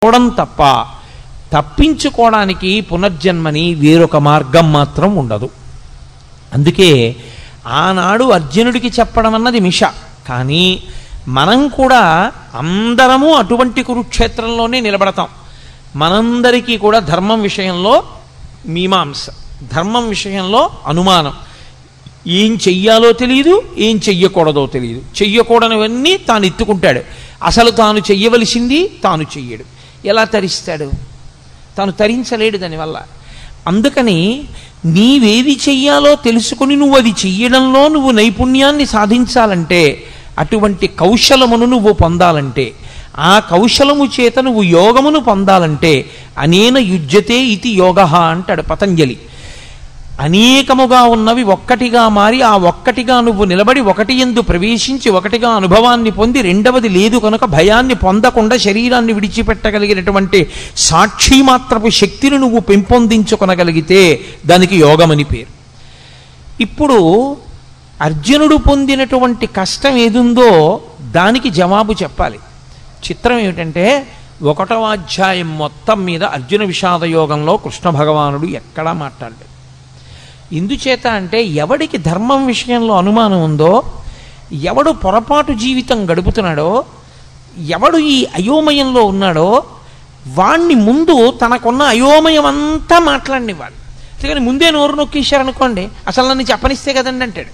పోవడం తప్ప తప్పించుకోవడానికి పునర్జన్మని వేరొక మార్గం మాత్రం ఉండదు. అందుకే ఆనాడు అర్జునుడికి చెప్పడం అన్నది మిష. కానీ మనం కూడా అందరము అటువంటి కురుక్షేత్రంలోనే నిలబడతాం. మనందరికీ కూడా ధర్మం విషయంలో మీమాంస, ధర్మం విషయంలో అనుమానం. ఏం చెయ్యాలో తెలియదు, ఏం చెయ్యకూడదో తెలియదు. చెయ్యకూడనివన్నీ తాను ఎత్తుకుంటాడు. అసలు తాను చెయ్యవలసింది తాను చెయ్యడు. ఎలా తరిస్తాడు? తాను తరించలేడు దానివల్ల. అందుకని నీవేది చెయ్యాలో తెలుసుకుని నువ్వు అది చెయ్యడంలో నువ్వు నైపుణ్యాన్ని సాధించాలంటే, అటువంటి కౌశలమును నువ్వు పొందాలంటే, ఆ కౌశలము చేత నువ్వు యోగమును పొందాలంటే అనేన యుజ్యతే ఇది యోగః అంటాడు పతంజలి. అనేకముగా ఉన్నవి ఒక్కటిగా మారి ఆ ఒక్కటిగా నువ్వు నిలబడి ఒకటి యందు ప్రవేశించి ఒకటిగా అనుభవాన్ని పొంది రెండవది లేదు కనుక భయాన్ని పొందకుండా శరీరాన్ని విడిచిపెట్టగలిగినటువంటి సాక్షి మాత్రపు శక్తిని నువ్వు పెంపొందించుకొనగలిగితే దానికి యోగమని పేరు. ఇప్పుడు అర్జునుడు పొందినటువంటి కష్టం ఏదుందో దానికి జవాబు చెప్పాలి. చిత్రం ఏమిటంటే 1వ అధ్యాయం మొత్తం మీద అర్జున విషాద యోగంలో కృష్ణ భగవానుడు ఎక్కడా మాట్లాడలేదు. ఎందుచేత అంటే ఎవడికి ధర్మం విషయంలో అనుమానం ఉందో, ఎవడు పొరపాటు జీవితం గడుపుతున్నాడో, ఎవడు ఈ అయోమయంలో ఉన్నాడో వాణ్ణి ముందు తనకున్న అయోమయం అంతా మాట్లాడినివ్వాలి. అందుకని ముందే నోరు నొక్కేశారనుకోండి, అసలు నన్ను చెప్పనిస్తే కదండి అంటాడు.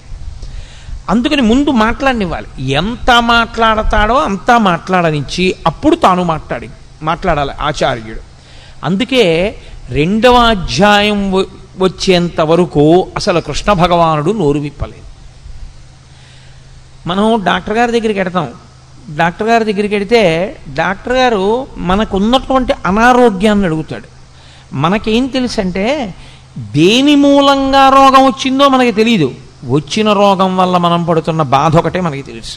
అందుకని ముందు మాట్లాడినివ్వాలి. ఎంత మాట్లాడతాడో అంతా మాట్లాడనిచ్చి అప్పుడు తాను మాట్లాడాలి ఆచార్యుడు. అందుకే 2వ అధ్యాయం వచ్చేంత వరకు అసలు కృష్ణ భగవానుడు నోరు విప్పలేదు. మనం డాక్టర్ గారి దగ్గరికి వెడతాం. డాక్టర్ గారి దగ్గరికి వెడితే డాక్టర్ గారు మనకున్నటువంటి అనారోగ్యాన్ని అడుగుతాడు. మనకేం తెలుసు అంటే దేని మూలంగా రోగం వచ్చిందో మనకి తెలియదు. వచ్చిన రోగం వల్ల మనం పడుతున్న బాధ ఒకటే మనకి తెలుసు.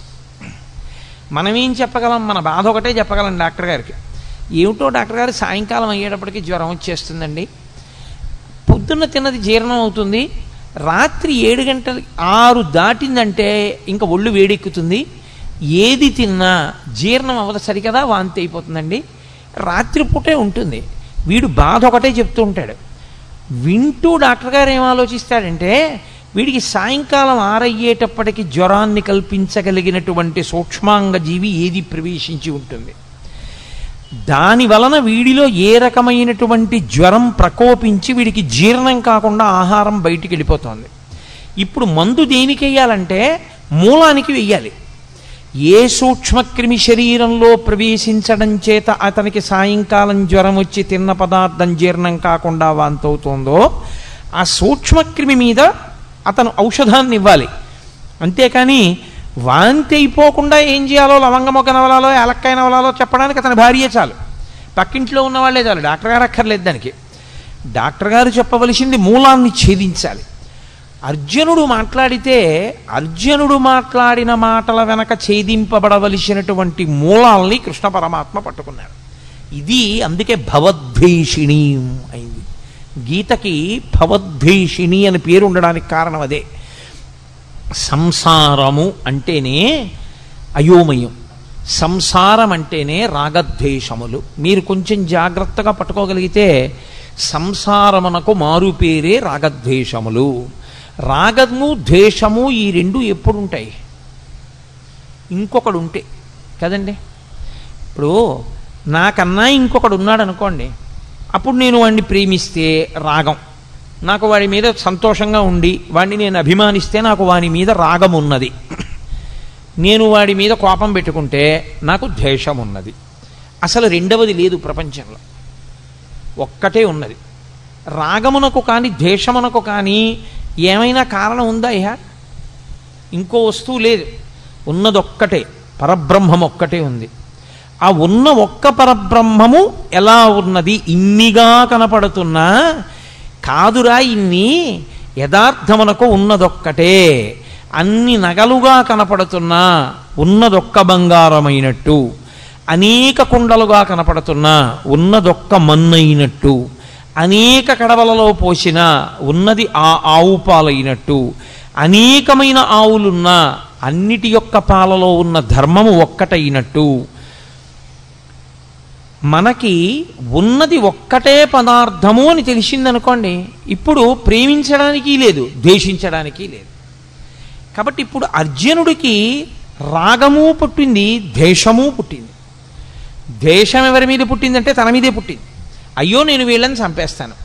మనమేం చెప్పగలం? మన బాధ ఒకటే చెప్పగలం డాక్టర్ గారికి. ఏమిటో డాక్టర్ గారు సాయంకాలం అయ్యేటప్పటికి జ్వరం వచ్చేస్తుందండి, పొద్దున్న తిన్నది జీర్ణం అవుతుంది, రాత్రి 7 గంటలు 6 దాటిందంటే ఇంకా ఒళ్ళు వేడెక్కుతుంది, ఏది తిన్నా జీర్ణం అవ్వదు సరికదా, వాంతి అయిపోతుందండి, రాత్రిపూటే ఉంటుంది. వీడు బాధ ఒకటే చెప్తూ ఉంటాడు. వింటూ డాక్టర్ గారు ఏం ఆలోచిస్తాడంటే వీడికి సాయంకాలం 6 అయ్యేటప్పటికి జ్వరాన్ని కల్పించగలిగినటువంటి సూక్ష్మాంగ జీవి ఏది ప్రవేశించి ఉంటుంది, దాని వలన వీడిలో ఏ రకమైనటువంటి జ్వరం ప్రకోపించి వీడికి జీర్ణం కాకుండా ఆహారం బయటికి వెళ్ళిపోతుంది. ఇప్పుడు మందు దేనికి వెయ్యాలంటే మూలానికి వెయ్యాలి. ఏ సూక్ష్మక్రిమి శరీరంలో ప్రవేశించడం చేత అతనికి సాయంకాలం జ్వరం వచ్చి తిన్న పదార్థం జీర్ణం కాకుండా వాంతవుతోందో ఆ సూక్ష్మక్రిమి మీద అతను ఔషధాన్ని ఇవ్వాలి. అంతేకాని వాంతి అయిపోకుండా ఏం చేయాలో లవంగమొగ్గ నవలాలో యాలక్కాయ నవలాలో చెప్పడానికి అతని భార్యే చాలు, పక్కింట్లో ఉన్న వాళ్ళే చాలు, డాక్టర్ గారు అక్కర్లేదు దానికి. డాక్టర్ గారు చెప్పవలసింది మూలాన్ని ఛేదించాలి. అర్జునుడు మాట్లాడితే అర్జునుడు మాట్లాడిన మాటల వెనక ఛేదింపబడవలసినటువంటి మూలాల్ని కృష్ణ పరమాత్మ పట్టుకున్నాడు. ఇది అందుకే భవద్భీషిణి అయింది. గీతకి భవద్భీషిణి అని పేరు ఉండడానికి కారణం అదే. సంసారము అంటేనే అయోమయం, సంసారం అంటేనే రాగద్వేషములు. మీరు కొంచెం జాగ్రత్తగా పట్టుకోగలిగితే సంసారమునకు మారు పేరే రాగద్వేషములు. రాగము ద్వేషము ఈ రెండు ఎప్పుడు ఉంటాయి? ఇంకొకడు ఉంటే కదండి. ఇప్పుడు నాకన్నా ఇంకొకడు ఉన్నాడు అనుకోండి, అప్పుడు నేను వాడిని ప్రేమిస్తే రాగం, నాకు వాడి మీద సంతోషంగా ఉండి వాడిని నేను అభిమానిస్తే నాకు వాడి మీద రాగం ఉన్నది. నేను వాడి మీద కోపం పెట్టుకుంటే నాకు ద్వేషం ఉన్నది. అసలు రెండవది లేదు ప్రపంచంలో, ఒక్కటే ఉన్నది. రాగమునకు కానీ ద్వేషమునకు కానీ ఏమైనా కారణం ఉందా? ఇంకో వస్తువు లేదు, ఉన్నదొక్కటే, పరబ్రహ్మం ఒక్కటే ఉంది. ఆ ఉన్న ఒక్క పరబ్రహ్మము ఎలా ఉన్నది? ఇన్నిగా కనపడుతున్నా కాదురా, ఇన్ని యథార్థమునకు ఉన్నదొక్కటే. అన్ని నగలుగా కనపడుతున్నా ఉన్నదొక్క బంగారమైనట్టు, అనేక కుండలుగా కనపడుతున్నా ఉన్నదొక్క మన్నైనట్టు, అనేక కడవలలో పోసిన ఉన్నది ఆ ఆవు పాలైనట్టు, అనేకమైన ఆవులున్నా అన్నిటి యొక్క పాలలో ఉన్న ధర్మము ఒక్కటైనట్టు, మనకి ఉన్నది ఒక్కటే పదార్థము అని తెలిసిందనుకోండి, ఇప్పుడు ప్రేమించడానికి లేదు, ద్వేషించడానికి లేదు. కాబట్టి ఇప్పుడు అర్జునుడికి రాగము పుట్టింది, ద్వేషము పుట్టింది. ద్వేషం ఎవరి మీద పుట్టిందంటే తన మీదే పుట్టింది. అయ్యో నేను వీళ్ళని చంపేస్తాను,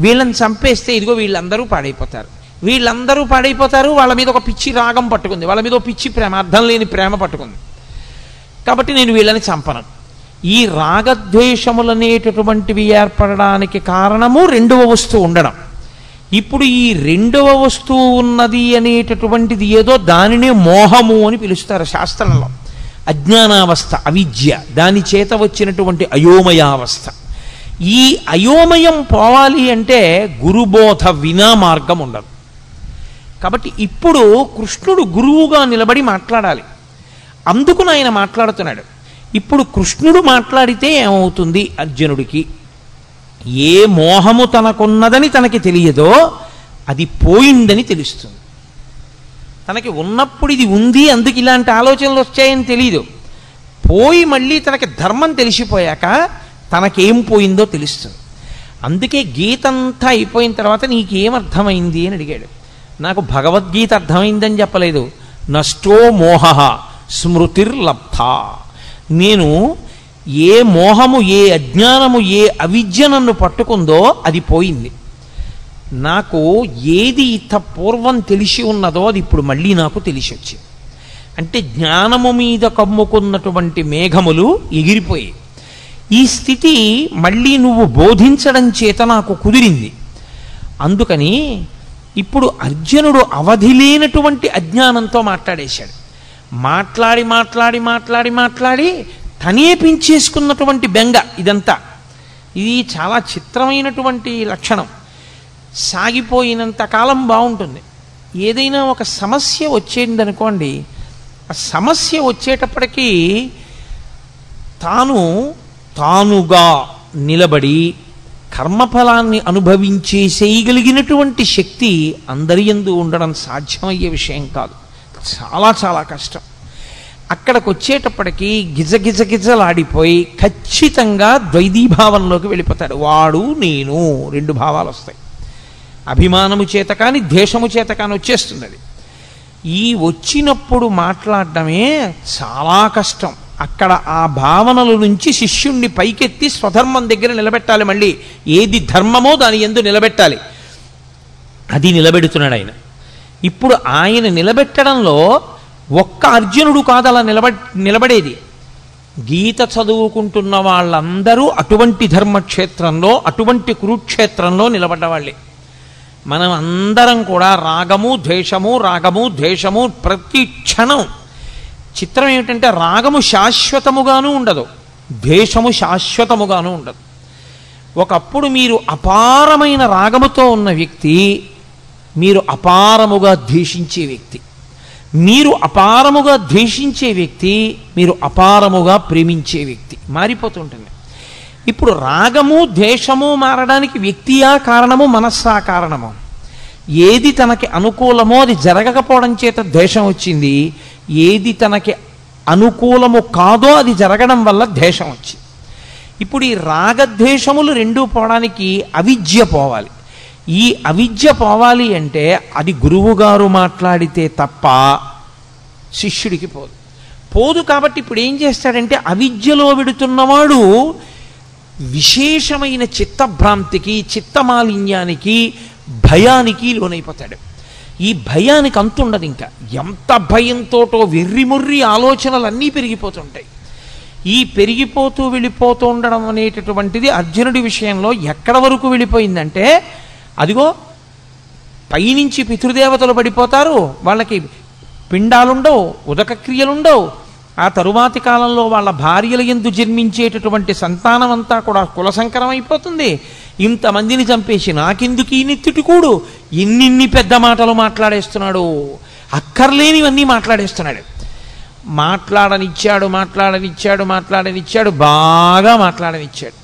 వీళ్ళని చంపేస్తే ఇదిగో వీళ్ళందరూ పాడైపోతారు, వీళ్ళందరూ పాడైపోతారు, వాళ్ళ మీద ఒక పిచ్చి రాగం పట్టుకుంది, వాళ్ళ మీద ఒక పిచ్చి ప్రేమ, అర్థం లేని ప్రేమ పట్టుకుంది, కాబట్టి నేను వీళ్ళని చంపను. ఈ రాగద్వేషములనేటటువంటివి ఏర్పడడానికి కారణము రెండవ వస్తువు ఉండడం. ఇప్పుడు ఈ రెండవ వస్తువు ఉన్నది అనేటటువంటిది ఏదో, దానినే మోహము అని పిలుస్తారు శాస్త్రంలో. అజ్ఞానావస్థ, అవిద్య, దాని చేత వచ్చినటువంటి అయోమయావస్థ. ఈ అయోమయం పోవాలి అంటే గురుబోధ వినా మార్గం ఉండదు. కాబట్టి ఇప్పుడు కృష్ణుడు గురువుగా నిలబడి మాట్లాడాలి. అందుకు ఆయన మాట్లాడుతున్నాడు. ఇప్పుడు కృష్ణుడు మాట్లాడితే ఏమవుతుంది? అర్జునుడికి ఏ మోహము తనకున్నదని తనకి తెలియదో అది పోయిందని తెలుస్తుంది. తనకి ఉన్నప్పుడు ఇది ఉంది, అందుకు ఇలాంటి ఆలోచనలు వచ్చాయని తెలియదు. పోయి మళ్ళీ తనకి ధర్మం తెలిసిపోయాక తనకేం పోయిందో తెలుస్తుంది. అందుకే గీతంతా అయిపోయిన తర్వాత నీకేమర్థమైంది అని అడిగాడు. నాకు భగవద్గీత అర్థమైందని చెప్పలేదు. నష్టో మోహ స్మృతిర్లబ్ధ. నేను ఏ మోహము, ఏ అజ్ఞానము, ఏ అవిద్య నన్ను పట్టుకుందో అది పోయింది. నాకు ఏది ఇత పూర్వం తెలిసి ఉన్నదో అది ఇప్పుడు మళ్ళీ నాకు తెలిసి వచ్చింది. అంటే జ్ఞానము మీద కమ్ముకున్నటువంటి మేఘములు ఎగిరిపోయి ఈ స్థితి మళ్ళీ నువ్వు బోధించడం చేత నాకు కుదిరింది. అందుకని ఇప్పుడు అర్జునుడు అవధి లేనటువంటి అజ్ఞానంతో మాట్లాడేశాడు. మాట్లాడి మాట్లాడి మాట్లాడి మాట్లాడి తనే పెంచేసుకున్నటువంటి బెంగ ఇదంతా. ఇది చాలా చిత్రమైనటువంటి లక్షణం. సాగిపోయినంత కాలం బాగుంటుంది. ఏదైనా ఒక సమస్య వచ్చేదనుకోండి, ఆ సమస్య వచ్చేటప్పటికీ తానుగా నిలబడి కర్మఫలాన్ని అనుభవించేసేయగలిగినటువంటి శక్తి అందరి యందు ఉండడం సాధ్యమయ్యే విషయం కాదు. చాలా చాలా కష్టం. అక్కడికి వచ్చేటప్పటికీ గిజగిజగిజలాడిపోయి ఖచ్చితంగా ద్వైతీభావంలోకి వెళ్ళిపోతాడు. వాడు నేను రెండు భావాలు వస్తాయి. అభిమానము చేత కానీ ద్వేషము చేత కానీ వచ్చేస్తుంది అది. ఈ వచ్చినప్పుడు మాట్లాడడమే చాలా కష్టం. అక్కడ ఆ భావనల నుంచి శిష్యుణ్ణి పైకెత్తి స్వధర్మం దగ్గర నిలబెట్టాలి. మళ్ళీ ఏది ధర్మమో దాని యందు నిలబెట్టాలి. అది నిలబెడుతున్నాడు ఆయన. ఇప్పుడు ఆయన నిలబెట్టడంలో ఒక్క అర్జునుడు కాదు అలా నిలబడేది. గీత చదువుకుంటున్న వాళ్ళందరూ అటువంటి ధర్మక్షేత్రంలో, అటువంటి కురుక్షేత్రంలో నిలబడ్డవాళ్ళే. మనం అందరం కూడా రాగము ద్వేషము ప్రతి క్షణం. చిత్రం ఏమిటంటే రాగము శాశ్వతముగాను ఉండదు, ద్వేషము శాశ్వతముగాను ఉండదు. ఒకప్పుడు మీరు అపారమైన రాగముతో ఉన్న వ్యక్తి మీరు అపారముగా ద్వేషించే వ్యక్తి, మీరు అపారముగా ద్వేషించే వ్యక్తి మీరు అపారముగా ప్రేమించే వ్యక్తి మారిపోతుంటుంది. ఇప్పుడు రాగము ద్వేషము మారడానికి వ్యక్తియా కారణము, మనస్సా కారణము? ఏది తనకి అనుకూలమో అది జరగకపోవడం చేత ద్వేషం వచ్చింది, ఏది తనకి అనుకూలము కాదో అది జరగడం వల్ల ద్వేషం వచ్చింది. ఇప్పుడు ఈ రాగద్వేషములు రెండూ పోవడానికి అవిద్య పోవాలి. ఈ అవిద్య పోవాలి అంటే అది గురువుగారు మాట్లాడితే తప్ప శిష్యుడికి పోదు. కాబట్టి ఇప్పుడు ఏం చేస్తాడంటే అవిద్యలో విడుతున్నవాడు విశేషమైన చిత్తభ్రాంతికి, చిత్తమాలిన్యానికి, భయానికి లోనైపోతాడు. ఈ భయానికి అంతుండదు. ఇంకా ఎంత భయంతోటో వెర్రిముర్రి ఆలోచనలు అన్నీ పెరిగిపోతుంటాయి. ఈ పెరిగిపోతూ వెళ్ళిపోతూ ఉండడం అనేటటువంటిది అర్జునుడి విషయంలో ఎక్కడ వరకు వెళ్ళిపోయిందంటే, అదిగో పైనుంచి పితృదేవతలు పడిపోతారు, వాళ్ళకి పిండాలుండవు, ఉదక క్రియలుండవు. ఆ తరువాతి కాలంలో వాళ్ళ భార్యల యందు జన్మించేటటువంటి సంతానం అంతా కూడా కులసంకరం అయిపోతుంది. ఇంతమందిని చంపేసి నాకెందుకు ఈ నెత్తిటికూడు, ఎన్నిన్ని పెద్ద మాటలు మాట్లాడేస్తున్నాడు, అక్కర్లేనివన్నీ మాట్లాడేస్తున్నాడు. మాట్లాడనిచ్చాడు, బాగా మాట్లాడనిచ్చాడు.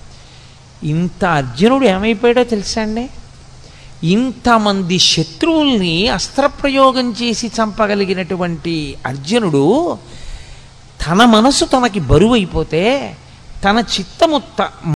ఇంత అర్జునుడు ఏమైపోయాడో తెలుసా అండి? ఇంతమంది శత్రువుల్ని అస్త్రప్రయోగం చేసి చంపగలిగినటువంటి అర్జునుడు తన మనసు తనకి బరువు అయిపోతే తన చిత్తము